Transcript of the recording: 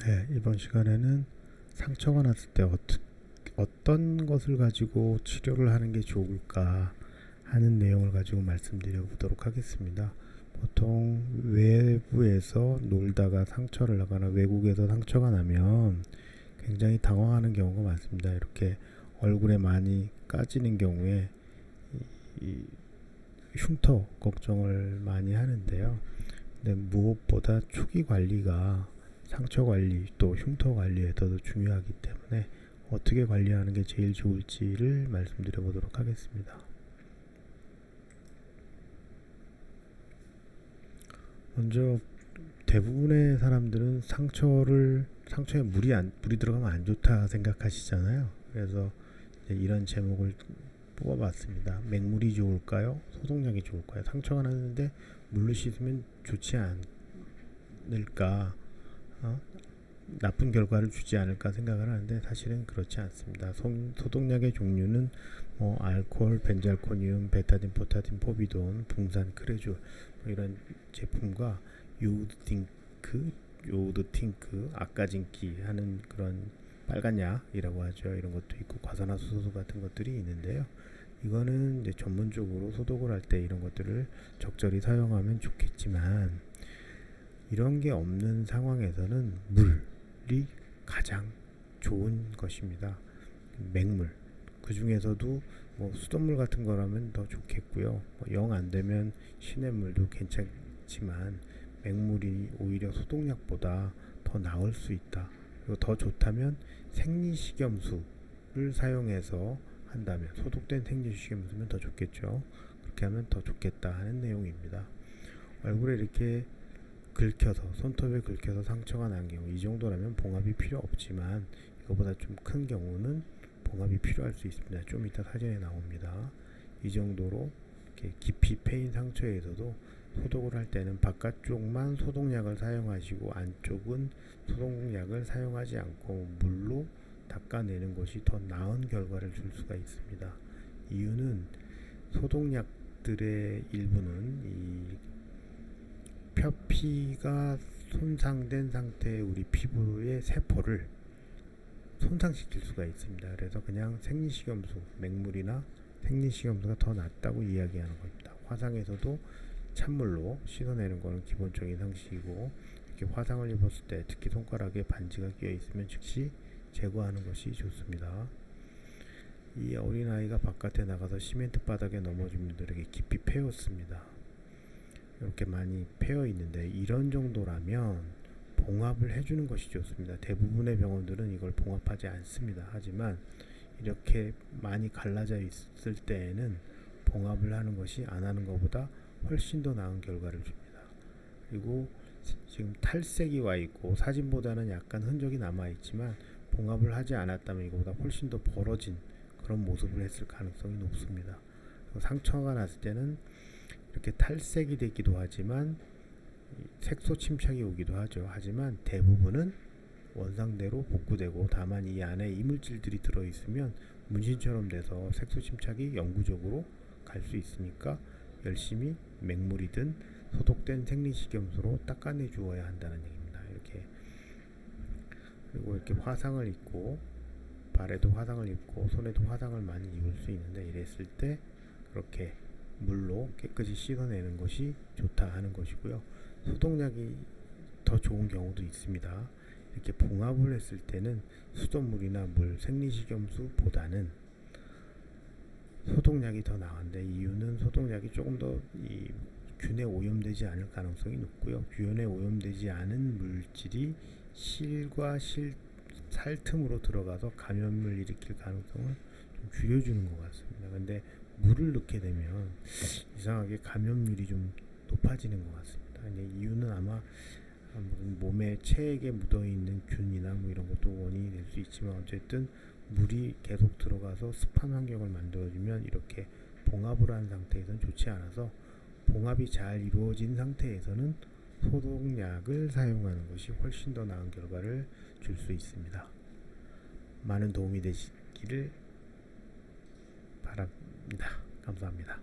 네, 이번 시간에는 상처가 났을 때 어떤 것을 가지고 치료를 하는 게 좋을까 하는 내용을 가지고 말씀드려 보도록 하겠습니다. 보통 외부에서 놀다가 상처를 나거나 외국에서 상처가 나면 굉장히 당황하는 경우가 많습니다. 이렇게 얼굴에 많이 까지는 경우에 이 흉터 걱정을 많이 하는데요. 근데 무엇보다 초기 관리가 상처 관리 또 흉터 관리에서도 중요하기 때문에 어떻게 관리하는 게 제일 좋을지를 말씀드려 보도록 하겠습니다. 먼저 대부분의 사람들은 상처에 물이 들어가면 안 좋다 생각하시잖아요. 그래서 이런 제목을 뽑아봤습니다. 맹물이 좋을까요? 소독약이 좋을까요? 상처가 났는데 물로 씻으면 좋지 않을까? 나쁜 결과를 주지 않을까 생각을 하는데 사실은 그렇지 않습니다. 소독약의 종류는 알코올, 벤잘코늄, 베타딘, 포타딘, 포비돈, 붕산, 크레졸 이런 제품과 요오드 팅크, 아까진기 하는 그런 빨간 약이라고 하죠. 이런 것도 있고 과산화수소 같은 것들이 있는데요. 이거는 이제 전문적으로 소독을 할 때 이런 것들을 적절히 사용하면 좋겠지만 이런 게 없는 상황에서는 물이 가장 좋은 것입니다. 맹물. 그 중에서도 수돗물 같은 거라면 더 좋겠고요. 영 안 되면 시냇물도 괜찮지만 맹물이 오히려 소독약보다 더 나을 수 있다. 그리고 더 좋다면 생리식염수를 사용해서 한다면 소독된 생리식염수면 더 좋겠죠. 그렇게 하면 더 좋겠다 하는 내용입니다. 얼굴에 이렇게 손톱에 긁혀서 상처가 난 경우 이 정도라면 봉합이 필요 없지만 이거보다 좀 큰 경우는 봉합이 필요할 수 있습니다. 좀 이따 사진에 나옵니다. 이 정도로 이렇게 깊이 패인 상처에서도 소독을 할 때는 바깥쪽만 소독약을 사용하시고 안쪽은 소독약을 사용하지 않고 물로 닦아내는 것이 더 나은 결과를 줄 수가 있습니다. 이유는 소독약들의 일부는 이 표피가 손상된 상태의 우리 피부의 세포를 손상시킬 수가 있습니다. 그래서 그냥 생리식염수, 맹물이나 생리식염수가 더 낫다고 이야기하는 겁니다. 화상에서도 찬물로 씻어내는 것은 기본적인 상식이고 이렇게 화상을 입었을 때 특히 손가락에 반지가 끼어 있으면 즉시 제거하는 것이 좋습니다. 이 어린아이가 바깥에 나가서 시멘트 바닥에 넘어진 분들에게 깊이 패였습니다. 이렇게 많이 패여 있는데 이런 정도라면 봉합을 해주는 것이 좋습니다. 대부분의 병원들은 이걸 봉합하지 않습니다. 하지만 이렇게 많이 갈라져 있을 때에는 봉합을 하는 것이 안 하는 것보다 훨씬 더 나은 결과를 줍니다. 그리고 지금 탈색이 와 있고 사진보다는 약간 흔적이 남아 있지만 봉합을 하지 않았다면 이거보다 훨씬 더 벌어진 그런 모습을 했을 가능성이 높습니다. 상처가 났을 때는 이렇게 탈색이 되기도 하지만 색소 침착이 오기도 하죠. 하지만 대부분은 원상대로 복구되고 다만 이 안에 이물질들이 들어있으면 문신처럼 돼서 색소 침착이 영구적으로 갈 수 있으니까 열심히 맹물이든 소독된 생리식염수로 닦아내 주어야 한다는 얘기입니다. 그리고 이렇게 화상을 입고 발에도 화상을 입고 손에도 화상을 많이 입을 수 있는데 이랬을 때 그렇게 물로 깨끗이 씻어내는 것이 좋다 하는 것이고요. 소독약이 더 좋은 경우도 있습니다. 이렇게 봉합을 했을 때는 수돗물이나 물, 생리식염수보다는 소독약이 더 나은데 이유는 소독약이 조금 더 이 균에 오염되지 않을 가능성이 높고요. 균에 오염되지 않은 물질이 실과 살 틈으로 들어가서 감염을 일으킬 가능성을 좀 줄여주는 것 같습니다. 근데 물을 넣게 되면 이상하게 감염률이 좀 높아지는 것 같습니다. 이유는 아마 몸에 체액에 묻어있는 균이나 이런 것도 원인이 될 수 있지만 어쨌든 물이 계속 들어가서 습한 환경을 만들어주면 이렇게 봉합을 한 상태에서는 좋지 않아서 봉합이 잘 이루어진 상태에서는 소독약을 사용하는 것이 훨씬 더 나은 결과를 줄 수 있습니다. 많은 도움이 되시기를 바랍니다. 감사합니다.